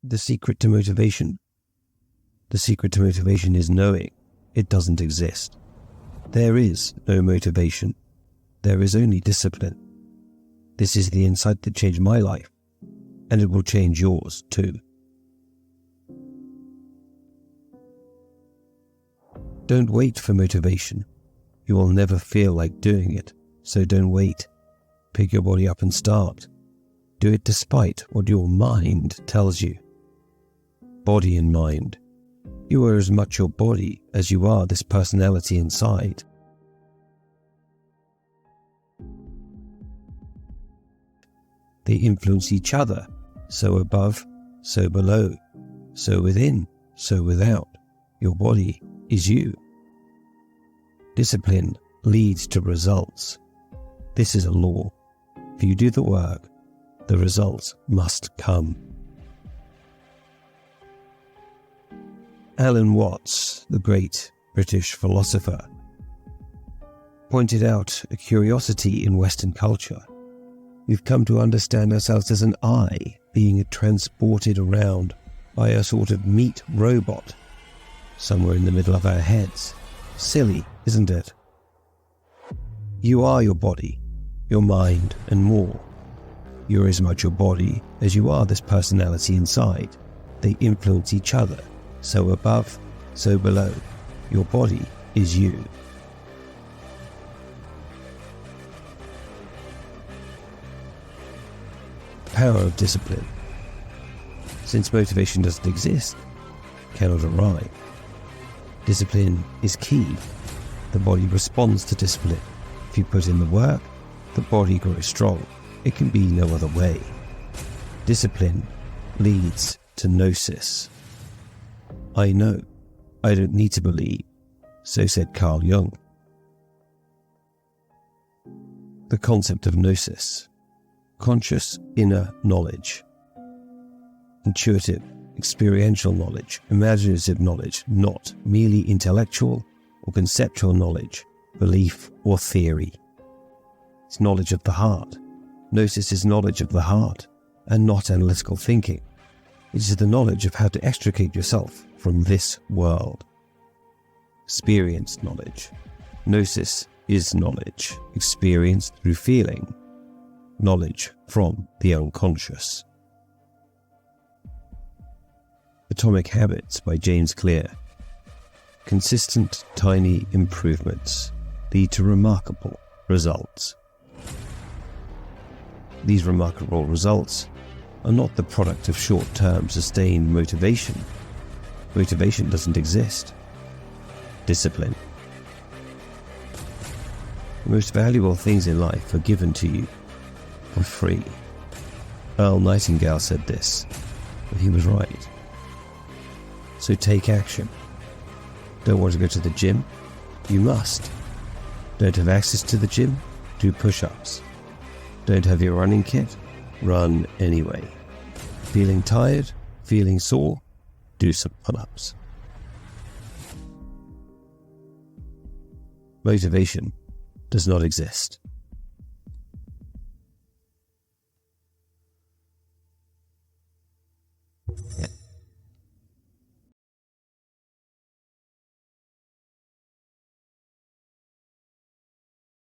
The secret to motivation. The secret to motivation is knowing it doesn't exist. There is no motivation. There is only discipline. This is the insight that changed my life, and it will change yours too. Don't wait for motivation. You will never feel like doing it, so don't wait. Pick your body up and start. Do it despite what your mind tells you. Body and mind. You are as much your body as you are this personality inside. They influence each other, so above, so below, so within, so without. Your body is you. Discipline leads to results. This is a law. If you do the work, the results must come. Alan Watts, the great British philosopher, pointed out a curiosity in Western culture. We've come to understand ourselves as an I being transported around by a sort of meat robot somewhere in the middle of our heads. Silly, isn't it? You are your body, your mind, and more. You're as much your body as you are this personality inside. They influence each other, so above, so below. Your body is you. Power of discipline. Since motivation doesn't exist, cannot arrive. Discipline is key. The body responds to discipline. If you put in the work, the body grows strong. It can be no other way. Discipline leads to gnosis. I know. I don't need to believe. So said Carl Jung. The concept of gnosis. Conscious inner knowledge. Intuitive, experiential knowledge, imaginative knowledge, not merely intellectual or conceptual knowledge, belief or theory. It's knowledge of the heart. Gnosis is knowledge of the heart and not analytical thinking. It is the knowledge of how to extricate yourself from this world. Experienced knowledge. Gnosis is knowledge, experienced through feeling. Knowledge from the unconscious. Atomic Habits by James Clear. Consistent, tiny improvements lead to remarkable results. These remarkable results are not the product of short-term sustained motivation. Motivation doesn't exist. Discipline. The most valuable things in life are given to you for free. Earl Nightingale said this, and he was right. So take action. Don't want to go to the gym? You must. Don't have access to the gym? Do push-ups. Don't have your running kit? Run anyway. Feeling tired? Feeling sore? Do some pull-ups. Motivation does not exist.